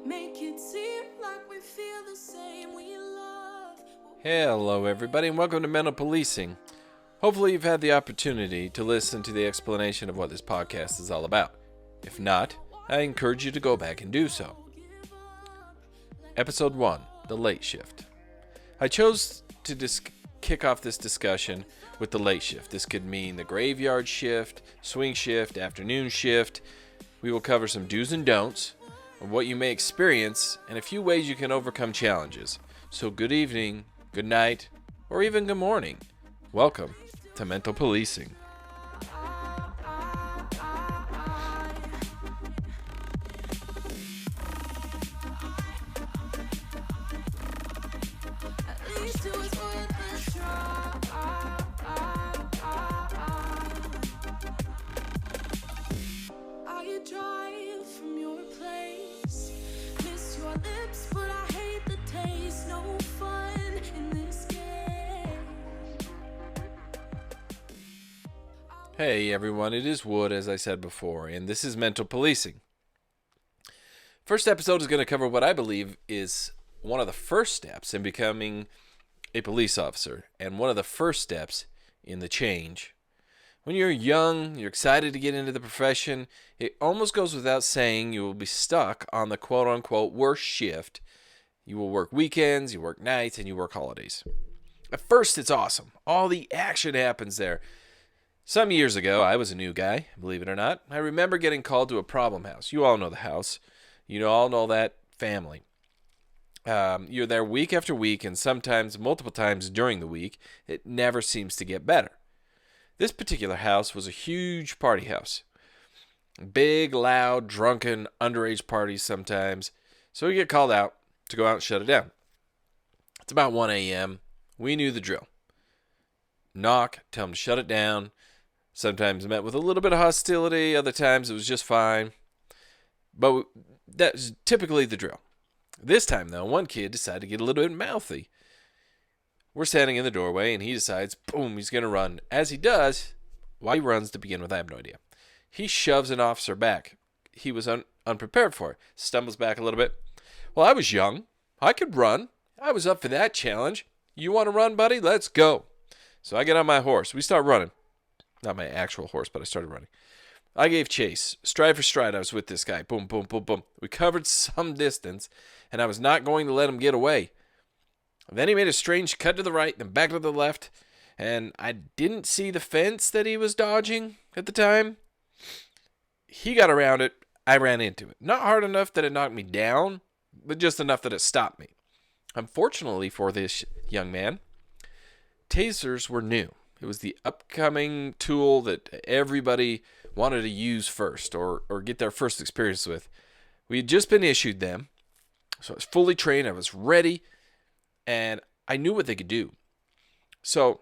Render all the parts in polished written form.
Make it seem like we feel the same. We love. Hello, everybody, and welcome to Mental Policing. Hopefully, you've had the opportunity to listen to the explanation of what this podcast is all about. If not, I encourage you to go back and do so. Episode 1, The Late Shift. I chose to kick off this discussion with the late shift. This could mean the graveyard shift, swing shift, afternoon shift. We will cover some do's and don'ts of what you may experience and a few ways you can overcome challenges. So good evening, good night, or even good morning. Welcome to Mental Policing. At least it was worth a try. I drive from your place. Miss your lips, but I hate the taste. No fun in this game. Hey everyone, it is Wood, as I said before, and this is Mental Policing. First episode is going to cover what I believe is one of the first steps in becoming a police officer, and one of the first steps in the change. When you're young, you're excited to get into the profession, it almost goes without saying you will be stuck on the quote-unquote worst shift. You will work weekends, you work nights, and you work holidays. At first, it's awesome. All the action happens there. Some years ago, I was a new guy, believe it or not. I remember getting called to a problem house. You all know the house. You all know that family. You're there week after week, and sometimes multiple times during the week. It never seems to get better. This particular house was a huge party house. Big, loud, drunken, underage parties sometimes. So we get called out to go out and shut it down. It's about 1 a.m. We knew the drill. Knock, tell them to shut it down. Sometimes met with a little bit of hostility. Other times it was just fine. But that's typically the drill. This time, though, one kid decided to get a little bit mouthy. We're standing in the doorway, and he decides, boom, he's going to run. As he does, why he runs to begin with, I have no idea. He shoves an officer back. He was unprepared for it. Stumbles back a little bit. Well, I was young. I could run. I was up for that challenge. You want to run, buddy? Let's go. So I get on my horse. We start running. Not my actual horse, but I started running. I gave chase. Stride for stride, I was with this guy. Boom, boom, boom, boom. We covered some distance, and I was not going to let him get away. Then he made a strange cut to the right, then back to the left, and I didn't see the fence that he was dodging at the time. He got around it. I ran into it. Not hard enough that it knocked me down, but just enough that it stopped me. Unfortunately for this young man, tasers were new. It was the upcoming tool that everybody wanted to use first or get their first experience with. We had just been issued them, so I was fully trained. I was ready. And I knew what they could do. So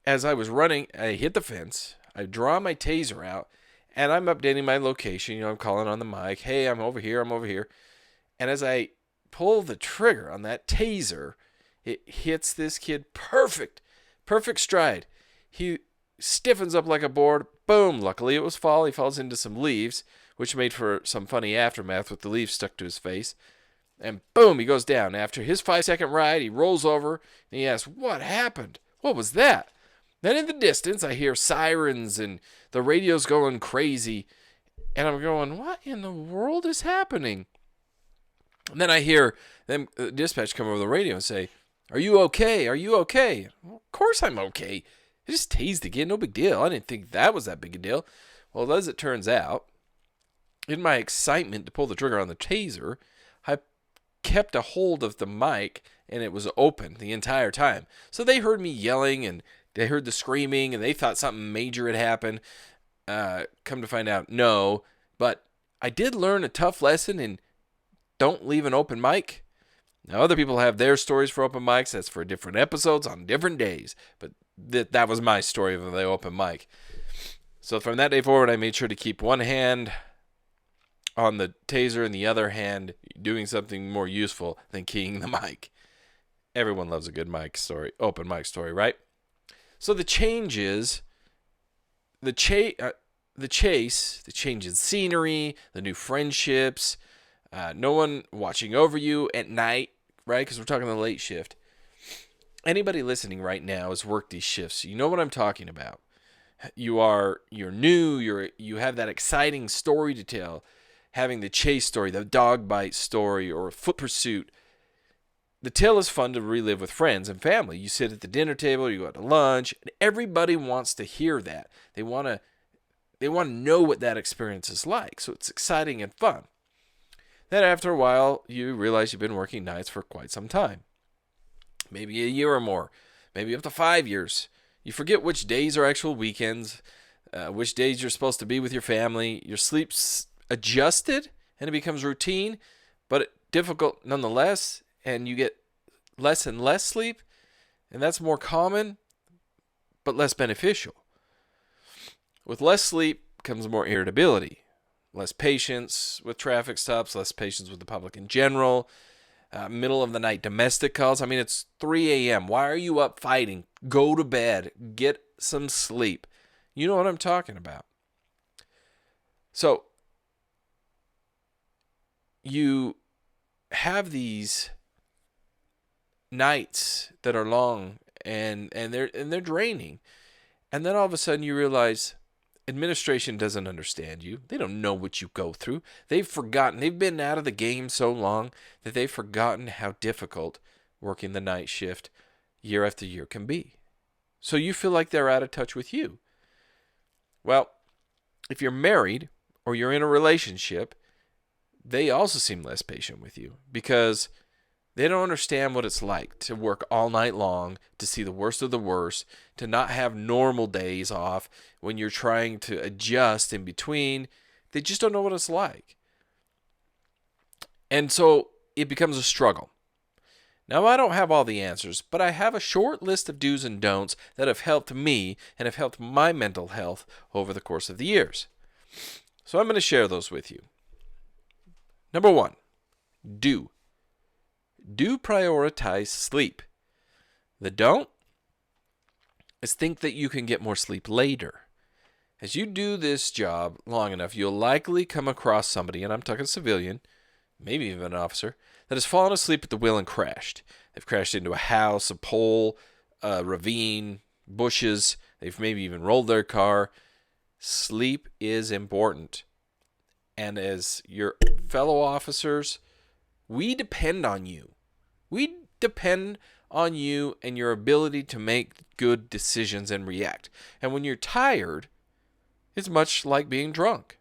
as I was running, I hit the fence. I draw my taser out, and I'm updating my location. I'm calling on the mic. Hey, I'm over here. I'm over here. And as I pull the trigger on that taser, it hits this kid perfect stride. He stiffens up like a board. Boom. Luckily, it was fall. He falls into some leaves, which made for some funny aftermath with the leaves stuck to his face. And boom, he goes down. After his 5-second ride, he rolls over, and he asks, what happened? What was that? Then in the distance, I hear sirens, and the radio's going crazy. And I'm going, what in the world is happening? And then I hear them dispatch come over the radio and say, are you okay? Are you okay? Well, of course I'm okay. I just tased the kid, no big deal. I didn't think that was that big a deal. Well, as it turns out, in my excitement to pull the trigger on the taser, I kept a hold of the mic, and it was open the entire time. So they heard me yelling, and they heard the screaming, and they thought something major had happened. Come to find out, no. But I did learn a tough lesson in don't leave an open mic. Now, other people have their stories for open mics. That's for different episodes on different days. But that was my story of the open mic. So from that day forward, I made sure to keep one hand on the taser and the other hand doing something more useful than keying the mic. Everyone loves a good mic story, open mic story, right? So the change is the chase, the change in scenery, the new friendships, No one watching over you at night, right? Because we're talking the late shift. Anybody listening right now has worked these shifts. You know what I'm talking about. You're new. You have that exciting story to tell. Having the chase story, the dog bite story, or foot pursuit. The tale is fun to relive with friends and family. You sit at the dinner table, you go out to lunch, and everybody wants to hear that. They want to know what that experience is like. So it's exciting and fun. Then after a while, you realize you've been working nights for quite some time. Maybe a year or more. Maybe up to 5 years. You forget which days are actual weekends, which days you're supposed to be with your family. Your sleep's adjusted and it becomes routine, but difficult nonetheless, and you get less and less sleep, and that's more common, but less beneficial. With less sleep comes more irritability, less patience with traffic stops, less patience with the public in general, middle of the night domestic calls. I mean, it's 3 a.m. Why are you up fighting? Go to bed. Get some sleep. You know what I'm talking about. So, you have these nights that are long and they're draining. And then all of a sudden you realize administration doesn't understand you. They don't know what you go through. They've forgotten. They've been out of the game so long that they've forgotten how difficult working the night shift year after year can be. So you feel like they're out of touch with you. Well, if you're married or you're in a relationship, they also seem less patient with you because they don't understand what it's like to work all night long, to see the worst of the worst, to not have normal days off when you're trying to adjust in between. They just don't know what it's like. And so it becomes a struggle. Now, I don't have all the answers, but I have a short list of do's and don'ts that have helped me and have helped my mental health over the course of the years. So I'm going to share those with you. Number 1, do prioritize sleep. The don't is think that you can get more sleep later. As you do this job long enough, you'll likely come across somebody, and I'm talking civilian, maybe even an officer, that has fallen asleep at the wheel and crashed. They've crashed into a house, a pole, a ravine, bushes. They've maybe even rolled their car. Sleep is important. And as your fellow officers, we depend on you. We depend on you and your ability to make good decisions and react. And when you're tired, it's much like being drunk.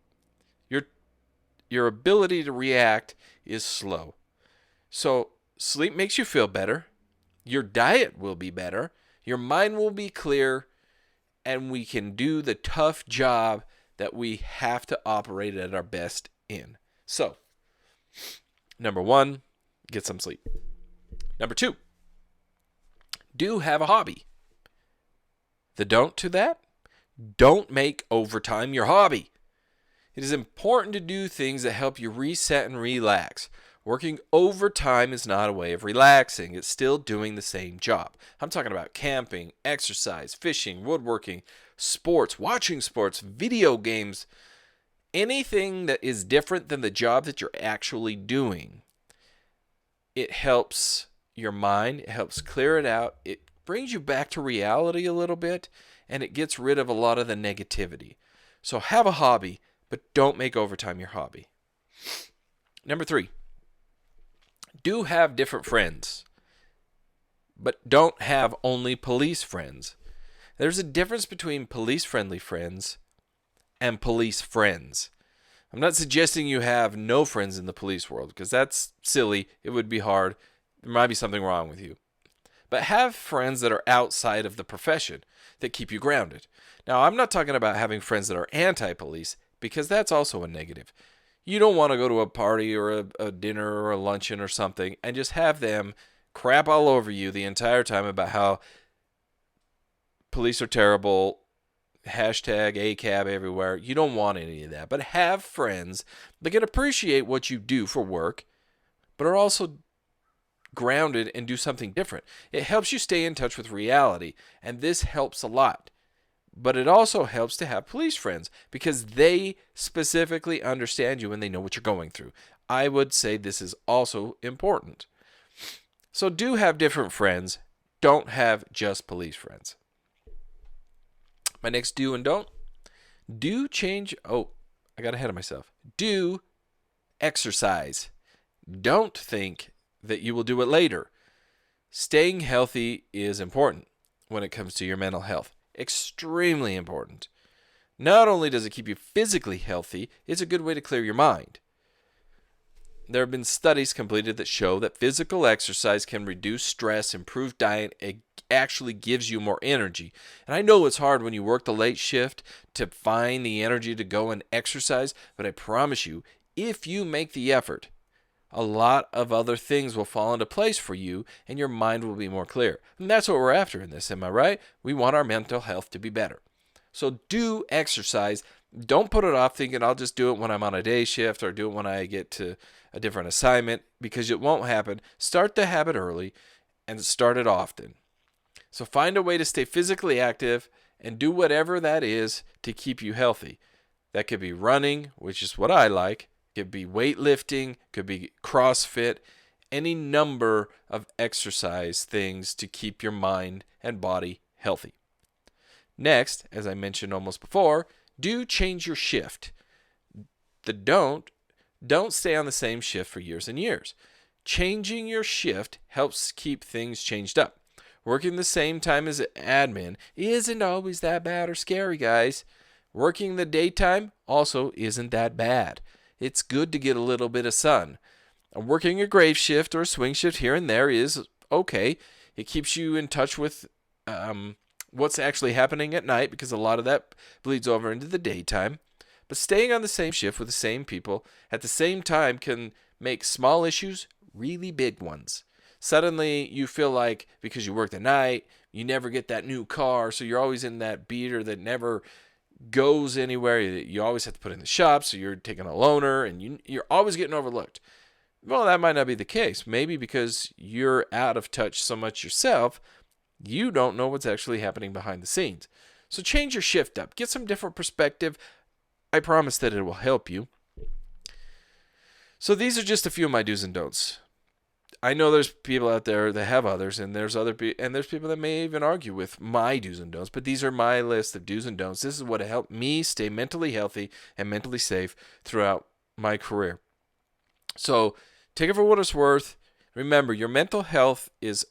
Your ability to react is slow. So sleep makes you feel better. Your diet will be better. Your mind will be clear. And we can do the tough job that we have to operate at our best in. So, number 1, get some sleep. Number 2, do have a hobby. The don't to that, don't make overtime your hobby. It is important to do things that help you reset and relax. Working overtime is not a way of relaxing. It's still doing the same job. I'm talking about camping, exercise, fishing, woodworking, sports, watching sports, video games, anything that is different than the job that you're actually doing. It helps your mind. It helps clear it out. It brings you back to reality a little bit, and it gets rid of a lot of the negativity. So have a hobby, but don't make overtime your hobby. Number 3, do have different friends, but don't have only police friends. There's a difference between police-friendly friends and police friends. I'm not suggesting you have no friends in the police world, because that's silly. It would be hard. There might be something wrong with you. But have friends that are outside of the profession that keep you grounded. Now, I'm not talking about having friends that are anti-police, because that's also a negative. You don't want to go to a party or a dinner or a luncheon or something and just have them crap all over you the entire time about how police are terrible, hashtag ACAB everywhere. You don't want any of that. But have friends that can appreciate what you do for work, but are also grounded and do something different. It helps you stay in touch with reality, and this helps a lot. But it also helps to have police friends because they specifically understand you and they know what you're going through. I would say this is also important. So do have different friends. Don't have just police friends. My next do and don't. Do change. Oh, I got ahead of myself. Do exercise. Don't think that you will do it later. Staying healthy is important when it comes to your mental health. Extremely important. Not only does it keep you physically healthy, it's a good way to clear your mind. There have been studies completed that show that physical exercise can reduce stress, improve diet. It actually gives you more energy. And I know it's hard when you work the late shift to find the energy to go and exercise, but I promise you, if you make the effort, a lot of other things will fall into place for you and your mind will be more clear. And that's what we're after in this, am I right? We want our mental health to be better. So do exercise. Don't put it off thinking I'll just do it when I'm on a day shift or do it when I get to a different assignment, because it won't happen. Start the habit early and start it often. So find a way to stay physically active and do whatever that is to keep you healthy. That could be running, which is what I like. It could be weightlifting, could be CrossFit, any number of exercise things to keep your mind and body healthy. Next, as I mentioned almost before, do change your shift. Don't stay on the same shift for years and years. Changing your shift helps keep things changed up. Working the same time as admin isn't always that bad or scary, guys. Working the daytime also isn't that bad. It's good to get a little bit of sun. Working a grave shift or a swing shift here and there is okay. It keeps you in touch with what's actually happening at night, because a lot of that bleeds over into the daytime. But staying on the same shift with the same people at the same time can make small issues really big ones. Suddenly you feel like because you work the night, you never get that new car, so you're always in that beater that never goes anywhere. You always have to put in the shop, so you're taking a loaner and you're always getting overlooked. Well, that might not be the case. Maybe because you're out of touch so much yourself, you don't know what's actually happening behind the scenes. So change your shift up. Get some different perspective. I promise that it will help you. So these are just a few of my do's and don'ts. I know there's people out there that have others, and there's people that may even argue with my do's and don'ts, but these are my list of do's and don'ts. This is what helped me stay mentally healthy and mentally safe throughout my career. So take it for what it's worth. Remember, your mental health is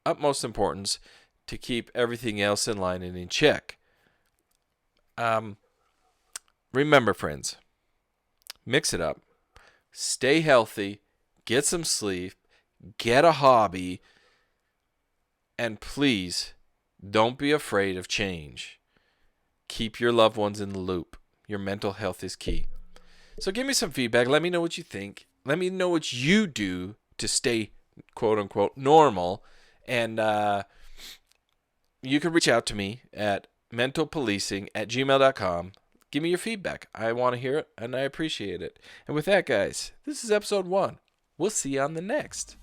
utmost importance to keep everything else in line and in check. Remember, friends, mix it up. Stay healthy. Get some sleep. Get a hobby. And please, don't be afraid of change. Keep your loved ones in the loop. Your mental health is key. So give me some feedback. Let me know what you think. Let me know what you do to stay, quote unquote, normal. And you can reach out to me at mentalpolicing@gmail.com. Give me your feedback. I want to hear it, and I appreciate it. And with that, guys, this is episode 1. We'll see you on the next.